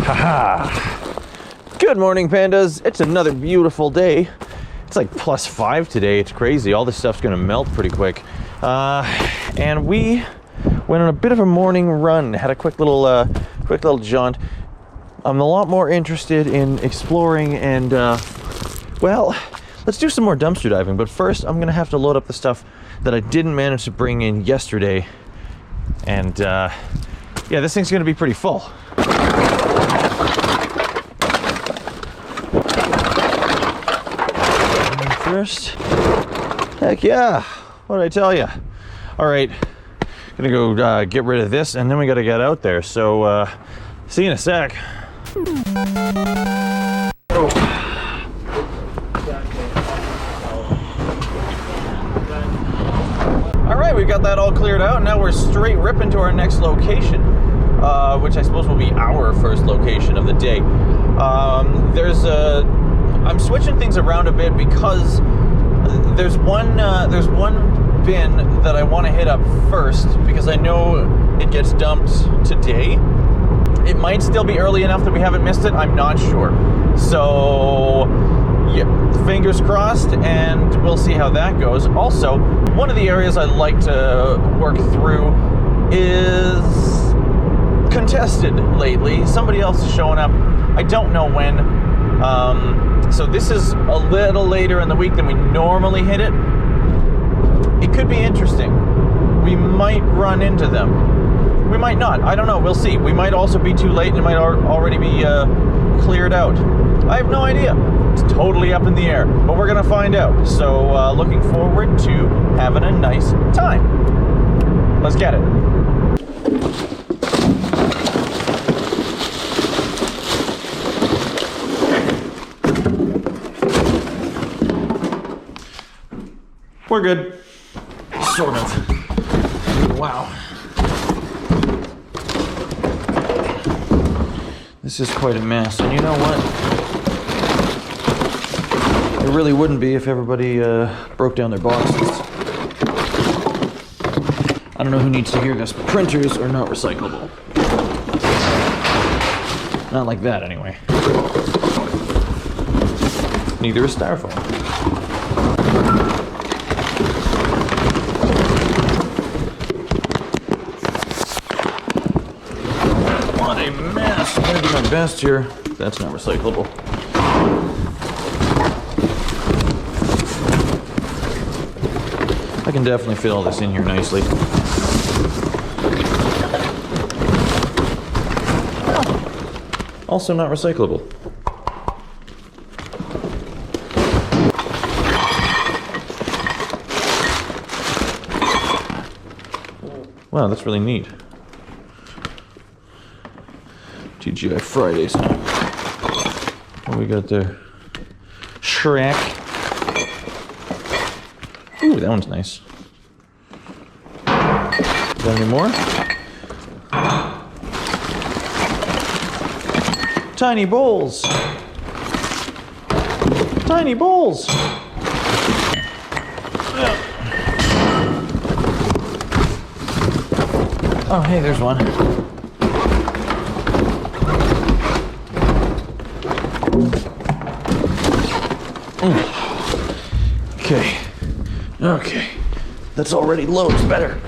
Haha! Good morning, pandas. It's another beautiful day. It's like +5 today. It's crazy. All this stuff's gonna melt pretty quick. And we went on a bit of a morning run. Had a quick little jaunt. I'm a lot more interested in exploring and, well, let's do some more dumpster diving. But first, I'm gonna have to load up the stuff that I didn't manage to bring in yesterday. And, yeah, this thing's gonna be pretty full. First, heck yeah, what did I tell you? All right, gonna go get rid of this, and then we gotta get out there. So, see you in a sec. All right, we've got that all cleared out. Now we're straight ripping to our next location, which I suppose will be our first location of the day. I'm switching things around a bit because there's one bin that I want to hit up first because I know it gets dumped today. It might still be early enough that we haven't missed it. I'm not sure. So, yeah, fingers crossed, and we'll see how that goes. Also, one of the areas I like to work through is contested lately. Somebody else is showing up. I don't know when. So this is a little later in the week than we normally hit it. It could be interesting. We might run into them. We might not. I don't know. We'll see. We might also be too late and it might already be cleared out. I have no idea. It's totally up in the air. But we're going to find out. So looking forward to having a nice time. Let's get it. We're good. Sort of. Wow. This is quite a mess. And you know what? It really wouldn't be if everybody broke down their boxes. I don't know who needs to hear this, but printers are not recyclable. Not like that, anyway. Neither is styrofoam. I'm gonna do my best here. That's not recyclable. I can definitely fit all this in here nicely. Also not recyclable. Wow, that's really neat. TGI Fridays. What we got there? Shrek. Ooh, that one's nice. Got any more? Tiny bowls. Tiny bowls. Oh, hey, there's one. Okay, that's already loads better.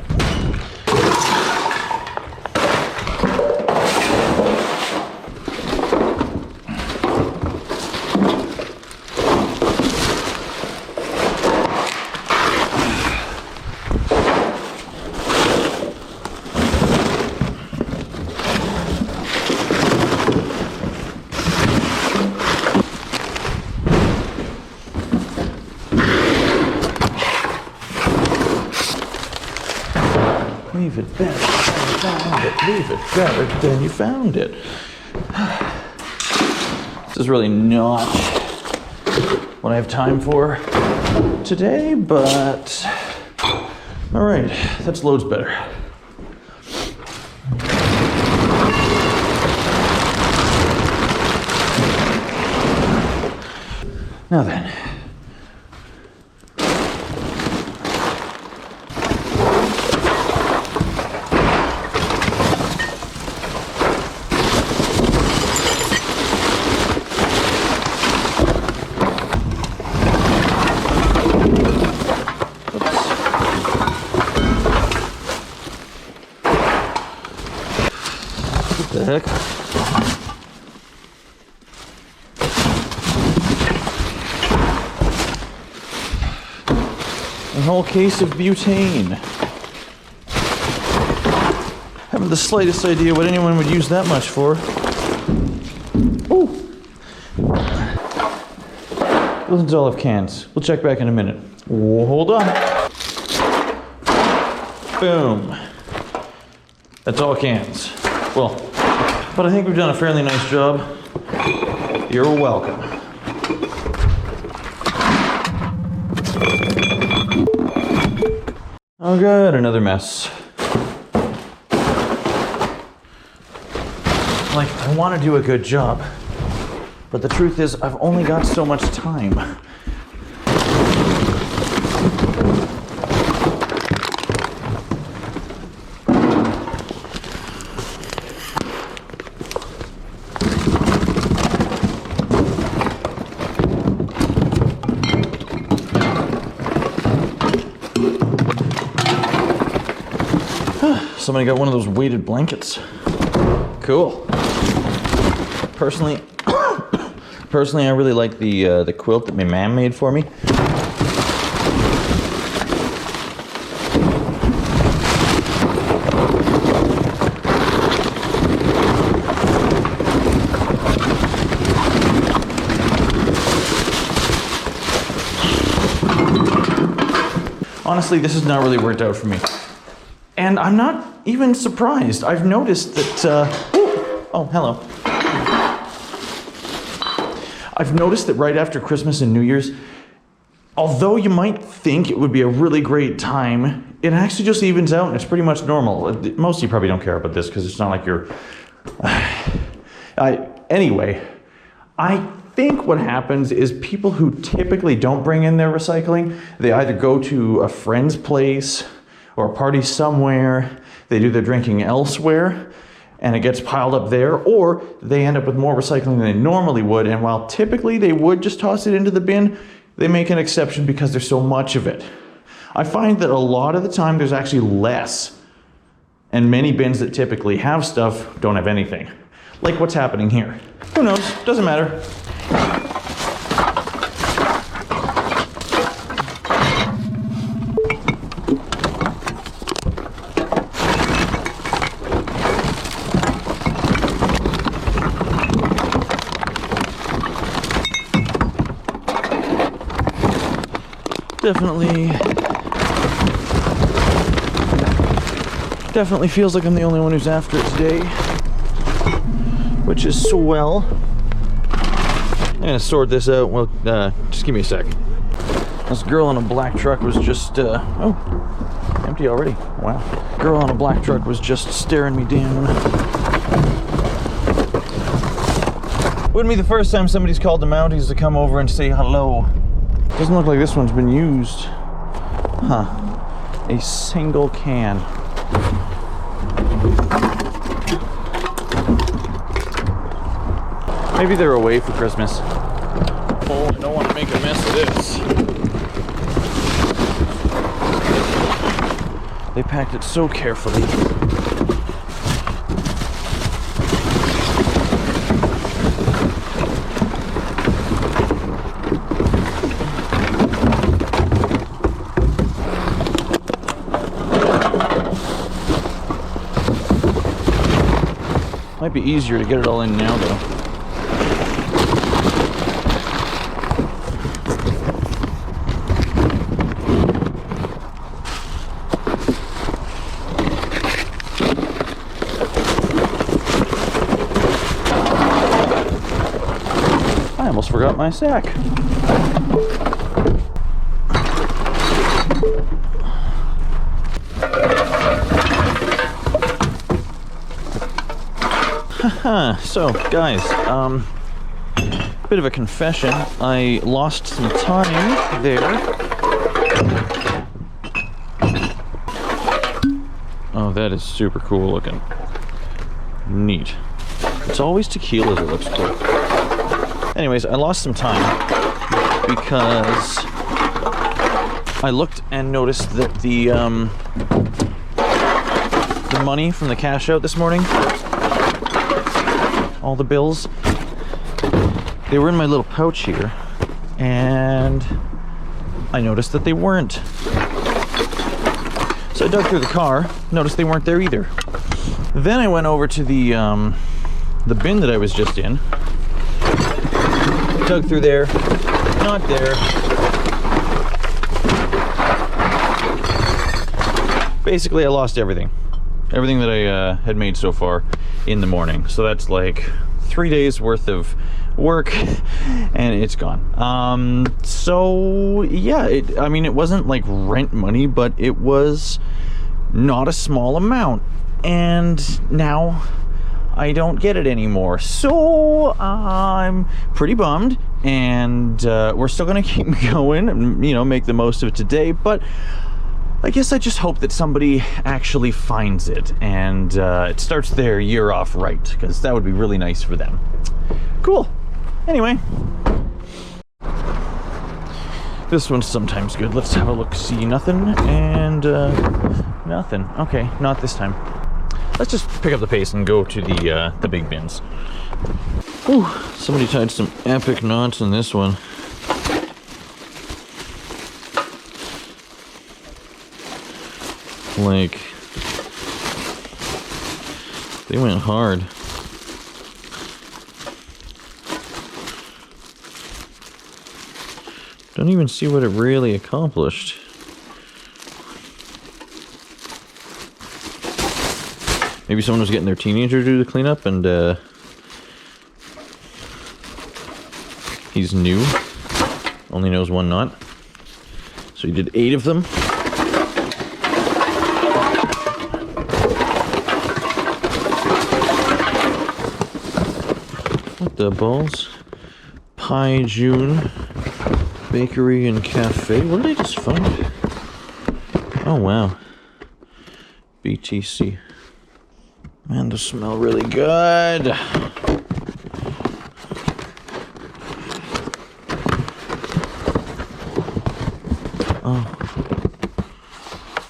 Leave it better than you found it. Leave it better than you found it. This is really not what I have time for today, but all right, that's loads better. Now then. heck? A whole case of butane. Haven't the slightest idea what anyone would use that much for. Ooh. Those are all of cans. We'll check back in a minute. Whoa, hold on. Boom. That's all cans. Well, but I think we've done a fairly nice job. You're welcome. Oh god, another mess. Like, I want to do a good job, but the truth is, I've only got so much time. Somebody got one of those weighted blankets. Cool. Personally, I really like the quilt that my mom made for me. Honestly, this has not really worked out for me. And I'm not even surprised. I've noticed that, oh, hello. I've noticed that right after Christmas and New Year's, although you might think it would be a really great time, it actually just evens out and it's pretty much normal. Most of you probably don't care about this because it's not like you're... Anyway, I think what happens is people who typically don't bring in their recycling, they either go to a friend's place or a party somewhere, they do their drinking elsewhere, and it gets piled up there, or they end up with more recycling than they normally would, and while typically they would just toss it into the bin, they make an exception because there's so much of it. I find that a lot of the time there's actually less, and many bins that typically have stuff don't have anything. Like what's happening here. Who knows? Doesn't matter. Definitely feels like I'm the only one who's after it today, which is swell. I'm gonna sort this out. Well, just give me a sec. This girl in a black truck was just, oh, empty already. Wow. Girl in a black truck was just staring me down. Wouldn't be the first time somebody's called the Mounties to come over and say hello. Doesn't look like this one's been used. Huh. A single can. Maybe they're away for Christmas. Oh, I don't want to make a mess of this. They packed it so carefully. Might be easier to get it all in now, though. I almost forgot my sack. So, guys, bit of a confession. I lost some time there. Oh, that is super cool looking. Neat. It's always tequila that looks cool. Anyways, I lost some time because I looked and noticed that the money from the cash out this morning all the bills. They were in my little pouch here, and I noticed that they weren't. So I dug through the car, noticed they weren't there either. Then I went over to the bin that I was just in, dug through there, not there. Basically, I lost everything. Everything that I had made so far in the morning. So that's like 3 days worth of work, and it's gone. So yeah, I mean, it wasn't like rent money, but it was not a small amount. And now I don't get it anymore. So I'm pretty bummed, and we're still gonna keep going and, you know, make the most of it today. But I guess I just hope that somebody actually finds it and it starts their year off right, because that would be really nice for them. Cool. Anyway, this one's sometimes good. Let's have a look. See, nothing and nothing. Okay, not this time. Let's just pick up the pace and go to the big bins. Ooh, somebody tied some epic knots in this one. Like, they went hard. Don't even see what it really accomplished. Maybe someone was getting their teenager to do the cleanup, and he's new, only knows one knot. So he did 8 of them. What the balls? Pie June Bakery and Cafe. What did I just find? Oh wow. BTC. Man, those smell really good. Oh.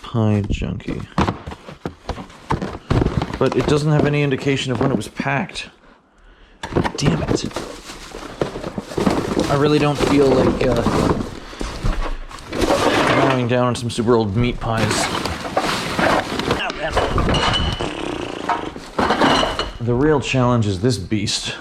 Pie Junkie. But it doesn't have any indication of when it was packed. Damn it. I really don't feel like going down on some super old meat pies. Oh, man. The real challenge is this beast.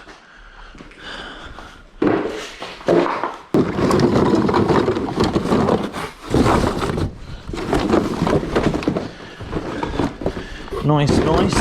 Nice, nice.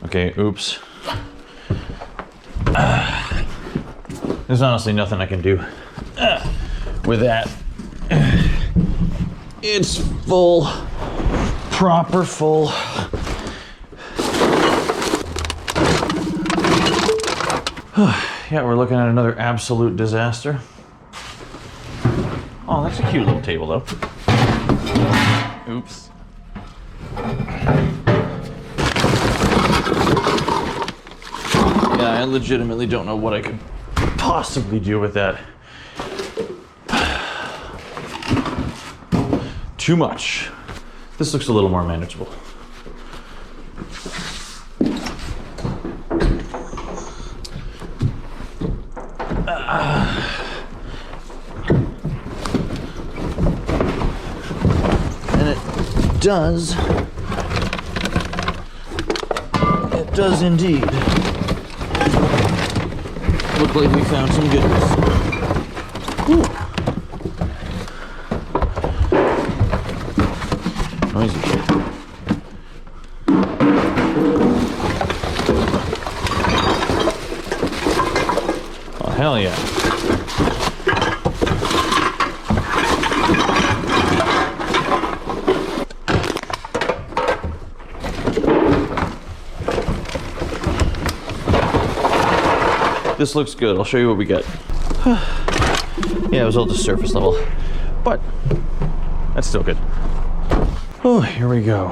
Okay, oops. There's honestly nothing I can do with that. It's full, proper full. Yeah, we're looking at another absolute disaster. Oh, that's a cute little table though. Oops. Yeah, I legitimately don't know what I could possibly do with that. Too much. This looks a little more manageable. And it does indeed look like we found some goodness. Ooh. Noisy shit. Oh, hell yeah. This looks good. I'll show you what we get. Yeah, it was all just surface level, but that's still good. Oh, here we go.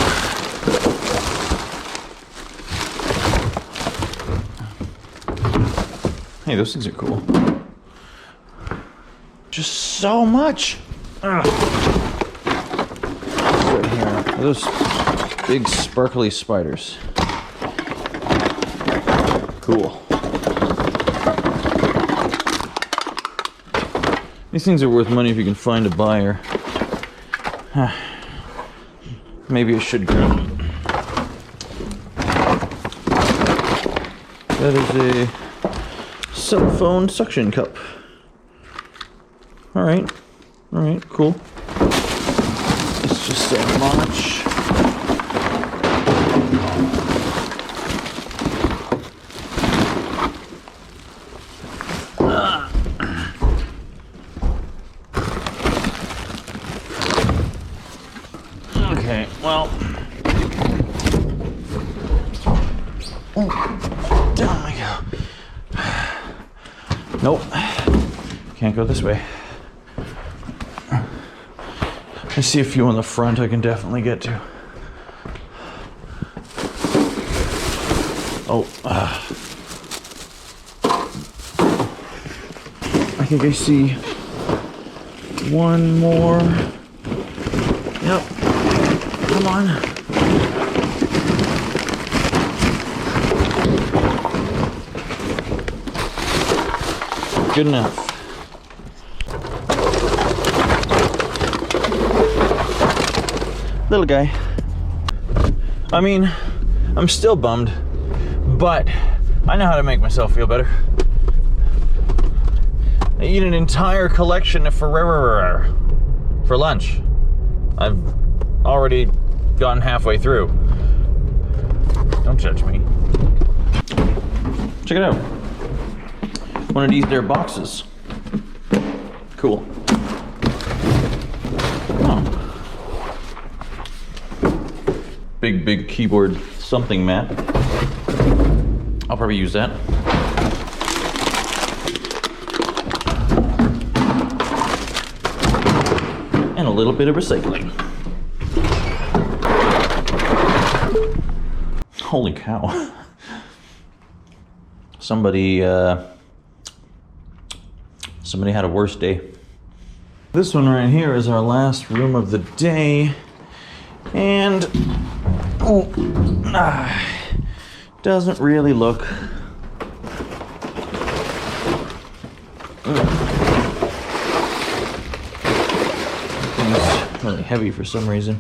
Hey, those things are cool. Just so much. Ugh. Right here. Those big sparkly spiders. Cool. These things are worth money if you can find a buyer. Maybe I should grab them. That is a cell phone suction cup. Alright, cool. It's just so much. Okay, well. Oh, down I go. Nope. Can't go this way. I see a few on the front I can definitely get to. Oh. I think I see one more. Yep. Come on. Good enough. Little guy. I mean, I'm still bummed, but I know how to make myself feel better. I eat an entire collection of Ferrero for lunch. I've already gone halfway through. Don't judge me. Check it out. One of these there boxes. Cool. Oh. Big keyboard something mat. I'll probably use that. And a little bit of recycling. Holy cow. Somebody had a worse day. This one right here is our last room of the day. And doesn't really look it's really heavy for some reason.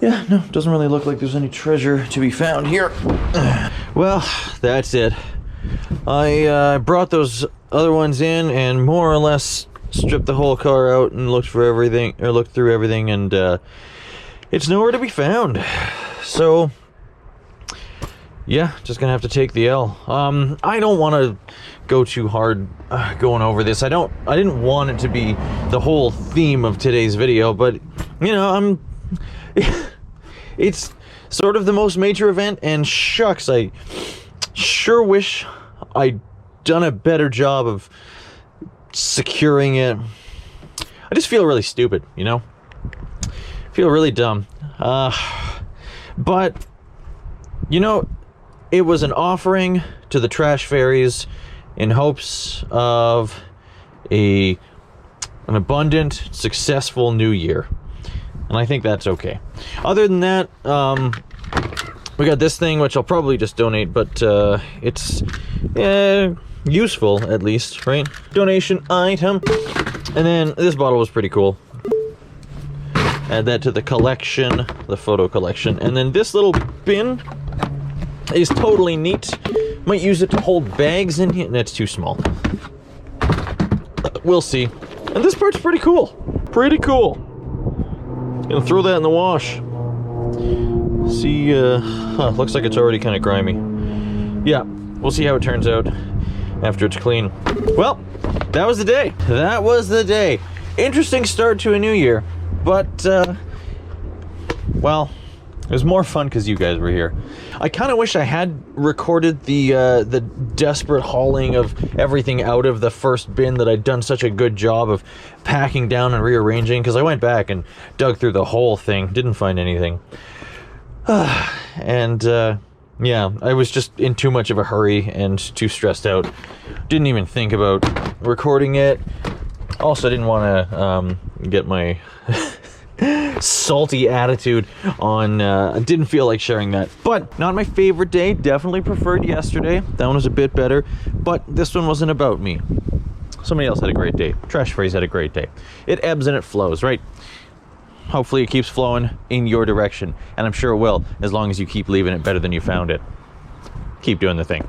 Yeah, no, doesn't really look like there's any treasure to be found here. Well, that's it. I brought those other ones in and more or less stripped the whole car out and looked through everything, and it's nowhere to be found. So yeah, just gonna have to take the L. I don't want to go too hard going over this. I didn't want it to be the whole theme of today's video, but you know, it's sort of the most major event, and shucks, I sure wish I'd done a better job of securing it. I just feel really stupid, you know? I feel really dumb. But, you know, it was an offering to the trash fairies in hopes of an abundant, successful new year. And I think that's okay. Other than that, we got this thing, which I'll probably just donate, but it's useful, at least, right? Donation item. And then this bottle was pretty cool. Add that to the collection, the photo collection. And then this little bin is totally neat. Might use it to hold bags in here. And it's too small. We'll see. And this part's pretty cool. Pretty cool. Gonna throw that in the wash. See, looks like it's already kind of grimy. Yeah, we'll see how it turns out after it's clean. Well, that was the day. That was the day. Interesting start to a new year. But, well, it was more fun because you guys were here. I kind of wish I had recorded the desperate hauling of everything out of the first bin that I'd done such a good job of packing down and rearranging, because I went back and dug through the whole thing, didn't find anything. And Yeah, I was just in too much of a hurry and too stressed out. Didn't even think about recording it. Also, I didn't want to get my salty attitude on. I didn't feel like sharing that. But not my favorite day. Definitely preferred yesterday. That one was a bit better. But this one wasn't about me. Somebody else had a great day. Trash Phrase had a great day. It ebbs and it flows, right? Hopefully it keeps flowing in your direction. And I'm sure it will, as long as you keep leaving it better than you found it. Keep doing the thing.